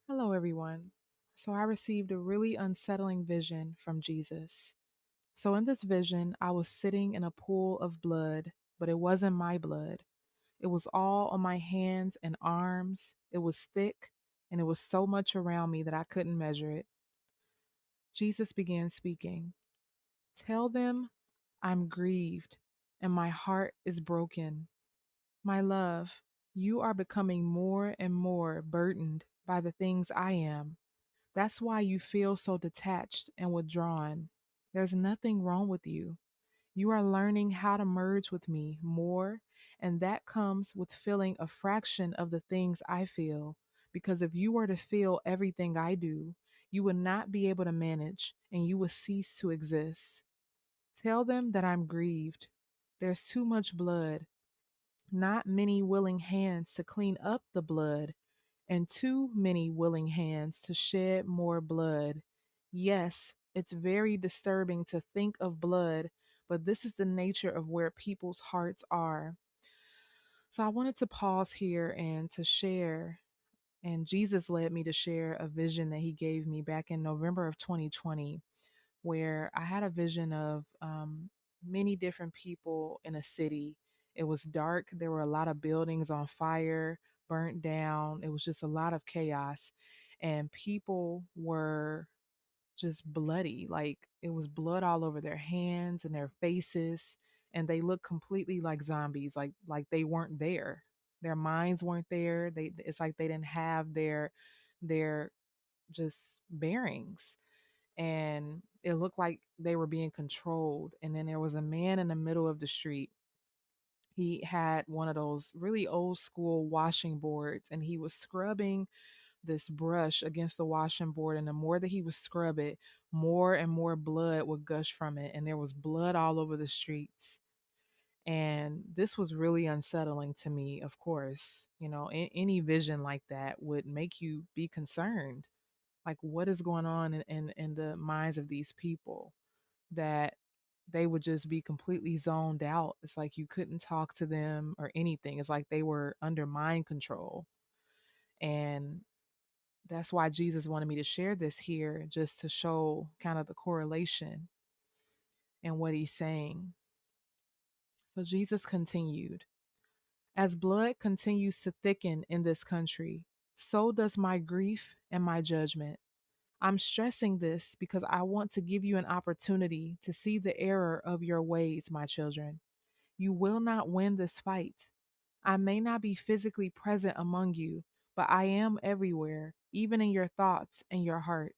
Hello, everyone. So, I received a really unsettling vision from Jesus. So, in this vision, I was sitting in a pool of blood, but it wasn't my blood. It was all on my hands and arms. It was thick, and it was so much around me that I couldn't measure it. Jesus began speaking. Tell them I'm grieved, and my heart is broken. My love, you are becoming more and more burdened by the things I am. That's why you feel so detached and withdrawn. There's nothing wrong with you. You are learning how to merge with me more, and that comes with feeling a fraction of the things I feel. Because if you were to feel everything I do, you would not be able to manage and you would cease to exist. Tell them that I'm grieved. There's too much blood, not many willing hands to clean up the blood, and too many willing hands to shed more blood. Yes, it's very disturbing to think of blood, but this is the nature of where people's hearts are. So I wanted to pause here and to share. And Jesus led me to share a vision that he gave me back in November of 2020, where I had a vision of many different people in a city. It was dark. There were a lot of buildings on fire, burnt down. It was just a lot of chaos. And people were just bloody. Like it was blood all over their hands and their faces. And they looked completely like zombies, like they weren't there. Their minds weren't there. It's like they didn't have their just bearings, and it looked like they were being controlled. And then there was a man in the middle of the street. He had one of those really old school washing boards, and he was scrubbing this brush against the washing board. And the more that he would scrub it, more and more blood would gush from it. And there was blood all over the streets. And this was really unsettling to me, of course. Any vision like that would make you be concerned, like what is going on in the minds of these people, that they would just be completely zoned out. It's like you couldn't talk to them or anything. It's like they were under mind control. And that's why Jesus wanted me to share this here, just to show kind of the correlation in what he's saying. So Jesus continued, as blood continues to thicken in this country, so does my grief and my judgment. I'm stressing this because I want to give you an opportunity to see the error of your ways, my children. You will not win this fight. I may not be physically present among you, but I am everywhere, even in your thoughts and your heart.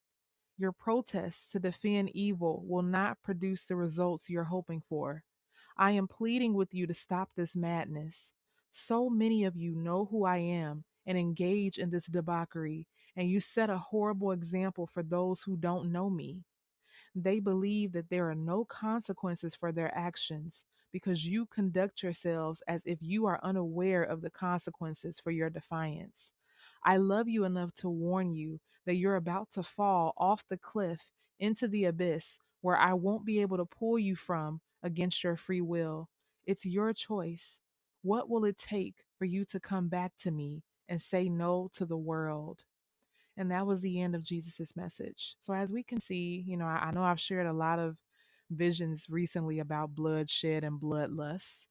Your protests to defend evil will not produce the results you're hoping for. I am pleading with you to stop this madness. So many of you know who I am and engage in this debauchery, and you set a horrible example for those who don't know me. They believe that there are no consequences for their actions because you conduct yourselves as if you are unaware of the consequences for your defiance. I love you enough to warn you that you're about to fall off the cliff into the abyss where I won't be able to pull you from against your free will. It's your choice. What will it take for you to come back to me and say no to the world? And that was the end of Jesus's message. So as we can see, I know I've shared a lot of visions recently about bloodshed and bloodlust,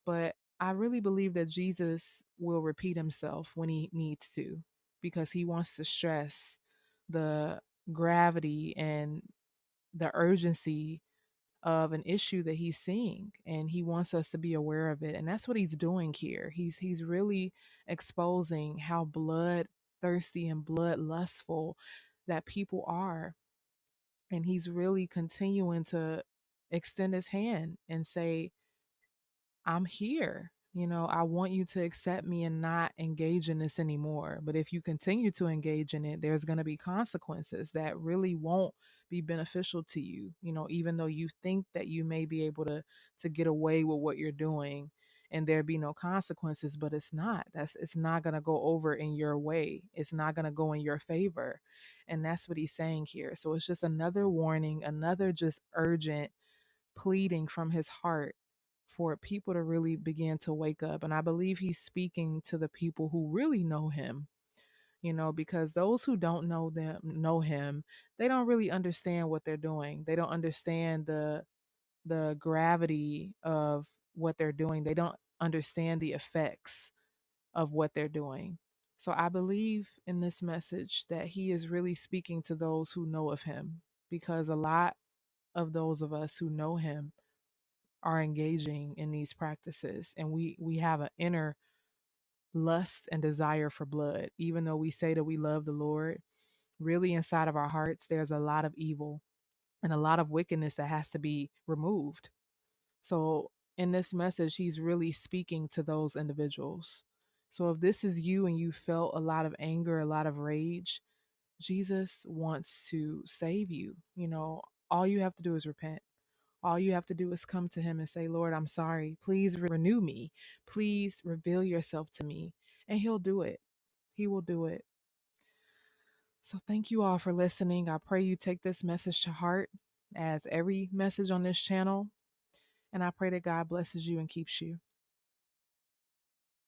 but I really believe that Jesus will repeat himself when he needs to, because he wants to stress the gravity and the urgency of an issue that he's seeing, and he wants us to be aware of it. And that's what he's doing here. He's really exposing how bloodthirsty and bloodlustful that people are, and he's really continuing to extend his hand and say, I'm here. I want you to accept me and not engage in this anymore. But if you continue to engage in it, there's going to be consequences that really won't be beneficial to you. Even though you think that you may be able to get away with what you're doing and there be no consequences, but it's not. It's not going to go over in your way. It's not going to go in your favor. And that's what he's saying here. So it's just another warning, another just urgent pleading from his heart for people to really begin to wake up. And I believe he's speaking to the people who really know him. because those who don't know him, they don't really understand what they're doing. They don't understand the gravity of what they're doing. They don't understand the effects of what they're doing. So I believe in this message that he is really speaking to those who know of him, because a lot of those of us who know him are engaging in these practices, and we have an inner lust and desire for blood. Even though we say that we love the Lord, really inside of our hearts there's a lot of evil and a lot of wickedness that has to be removed. So in this message, he's really speaking to those individuals. So if this is you and you felt a lot of anger, a lot of rage, Jesus wants to save you. All you have to do is repent. All you have to do is come to him and say, Lord, I'm sorry. Please renew me. Please reveal yourself to me. And he'll do it. He will do it. So thank you all for listening. I pray you take this message to heart, as every message on this channel. And I pray that God blesses you and keeps you.